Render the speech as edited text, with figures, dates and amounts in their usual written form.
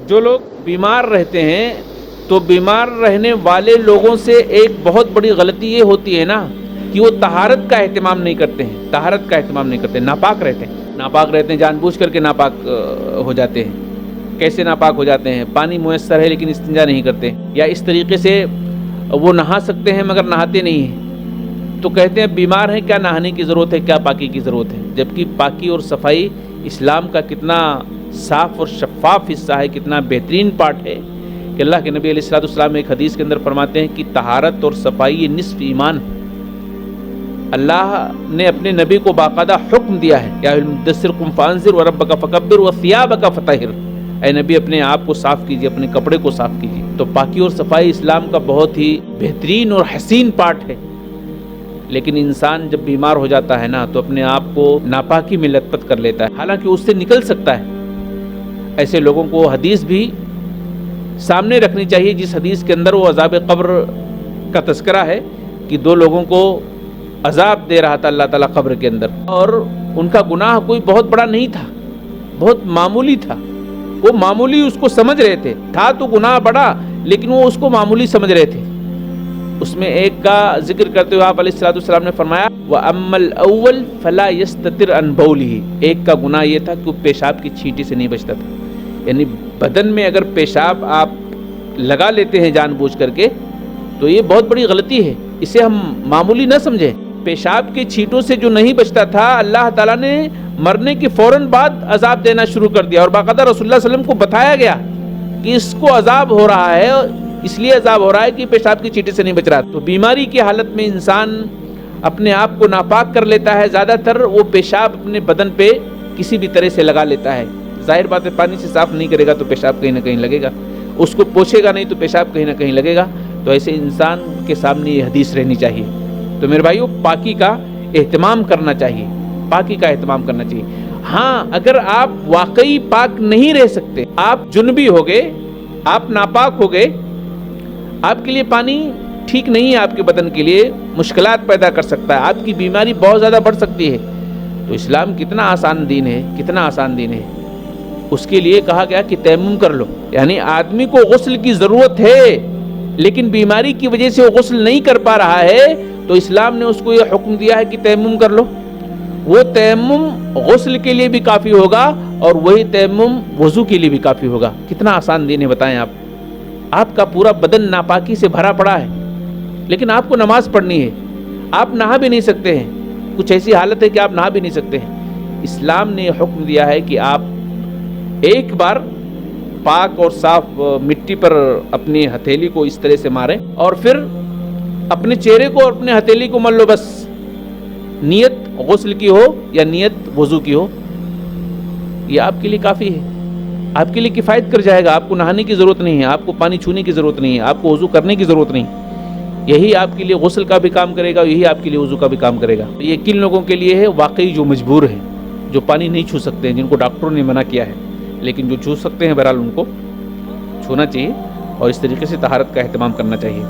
جو لوگ بیمار رہتے ہیں تو بیمار رہنے والے لوگوں سے ایک بہت بڑی غلطی یہ ہوتی ہے نا کہ وہ طہارت کا اہتمام نہیں کرتے ہیں، طہارت کا اہتمام نہیں کرتے، ناپاک رہتے ہیں، جان بوجھ کر کے ناپاک ہو جاتے ہیں۔ کیسے ناپاک ہو جاتے ہیں؟ پانی میسر ہے لیکن استنجا نہیں کرتے، یا اس طریقے سے وہ نہا سکتے ہیں مگر نہاتے نہیں ہیں، تو کہتے ہیں بیمار ہیں، کیا نہانے کی ضرورت ہے، کیا پاکی کی ضرورت ہے؟ جبکہ پاکی اور صفائی اسلام کا کتنا صاف اور شفاف حصہ ہے، کتنا بہترین پارٹ ہے کہ اللہ کے نبی علیہ السلام ایک حدیث کے اندر فرماتے ہیں کہ طہارت اور صفائی یہ نصف ایمان ہے۔ اللہ نے اپنے نبی کو باقاعدہ حکم دیا ہے، یا المدثر قم فانذر وربک فکبر وثیابک فطہر، اے نبی اپنے آپ کو صاف کیجیے، اپنے کپڑے کو صاف کیجیے۔ تو پاکی اور صفائی اسلام کا بہت ہی بہترین اور حسین پارٹ ہے، لیکن انسان جب بیمار ہو جاتا ہے نا تو اپنے آپ کو ناپاکی میں لت پت کر لیتا ہے، حالانکہ اس سے نکل سکتا ہے۔ ایسے لوگوں کو حدیث بھی سامنے رکھنی چاہیے جس حدیث کے اندر وہ عذاب قبر کا تذکرہ ہے کہ دو لوگوں کو عذاب دے رہا تھا اللہ تعالیٰ قبر کے اندر، اور ان کا گناہ کوئی بہت بڑا نہیں تھا، بہت معمولی تھا، وہ معمولی اس کو سمجھ رہے تھے، تھا تو گناہ بڑا لیکن وہ اس کو معمولی سمجھ رہے تھے۔ اس میں ایک کا ذکر کرتے ہوئے آپ علیہ السلام نے فرمایا وَأَمَّا الْأَوَّلْ فَلَا يَسْتَتِرْ عَنْ بَوْلِهِ، ایک کا گناہ یہ تھا کہ وہ پیشاب کی چھینٹی سے نہیں بچتا تھا، یعنی بدن میں اگر پیشاب آپ لگا لیتے ہیں جان بوجھ کر کے تو یہ بہت بڑی غلطی ہے، اسے ہم معمولی نہ سمجھیں۔ پیشاب کی چھینٹوں سے جو نہیں بچتا تھا، اللہ تعالیٰ نے مرنے کے فوراً بعد عذاب دینا شروع کر دیا، اور باقاعدہ رسول اللہ صلی اللہ علیہ وسلم کو بتایا گیا کہ اس کو عذاب ہو رہا ہے، اس لیے عذاب ہو رہا ہے کہ پیشاب کی چھینٹے سے نہیں بچ رہا۔ تو بیماری کی حالت میں انسان اپنے آپ کو ناپاک کر لیتا ہے، زیادہ تر وہ پیشاب اپنے بدن پہ کسی بھی طرح سے لگا لیتا ہے۔ ظاہر بات ہے پانی سے صاف نہیں کرے گا تو پیشاب کہیں نہ کہیں لگے گا، اس کو پوچھے گا نہیں تو پیشاب کہیں نہ کہیں لگے گا۔ تو ایسے انسان کے سامنے یہ حدیث رہنی چاہیے۔ تو میرے بھائیو، پاکی کا اہتمام کرنا چاہیے، پاکی کا اہتمام کرنا چاہیے۔ ہاں، اگر آپ واقعی پاک نہیں رہ سکتے، آپ جنبی ہو گئے، آپ ناپاک ہو گئے، آپ کے لیے پانی ٹھیک نہیں ہے، آپ کے بدن کے لیے مشکلات پیدا کر سکتا ہے، آپ کی بیماری بہت زیادہ بڑھ سکتی ہے، تو اسلام کتنا آسان دین ہے، کتنا آسان دین ہے۔ اس کے لیے کہا گیا کہ تیمم کر لو، یعنی آدمی کو غسل کی ضرورت ہے لیکن بیماری کی وجہ سے وہ غسل نہیں کر پا رہا ہے، تو اسلام نے اس کو یہ حکم دیا ہے کہ تیمم کر لو۔ وہ تیمم غسل کے لیے بھی کافی ہوگا اور وہی تیمم وضو کے لیے بھی کافی ہوگا۔ کتنا آسان دین ہے بتائیں آپ کا پورا بدن ناپاکی سے بھرا پڑا ہے لیکن آپ کو نماز پڑھنی ہے، آپ نہا بھی نہیں سکتے ہیں، کچھ ایسی حالت ہے کہ آپ نہا بھی نہیں سکتے ہیں۔ اسلام نے حکم دیا ہے کہ آپ ایک بار پاک اور صاف مٹی پر اپنی ہتھیلی کو اس طرح سے ماریں اور پھر اپنے چہرے کو اور اپنے ہتھیلی کو مل لو، بس نیت غسل کی ہو یا نیت وضو کی ہو، یہ آپ کے لیے کافی ہے، آپ کے لیے کفایت کر جائے گا۔ آپ کو نہانے کی ضرورت نہیں ہے، آپ کو پانی چھونے کی ضرورت نہیں ہے، آپ کو وضو کرنے کی ضرورت نہیں، یہی آپ کے لیے غسل کا بھی کام کرے گا، یہی آپ کے لیے وضو کا بھی کام کرے گا۔ یہ کن لوگوں کے لیے ہے؟ واقعی جو مجبور ہیں، جو پانی نہیں چھو سکتے ہیں، جن کو ڈاکٹروں نے منع کیا ہے، لیکن جو چھو سکتے ہیں بہرحال ان کو چھونا چاہیے اور اس طریقے سے طہارت کا اہتمام کرنا چاہیے۔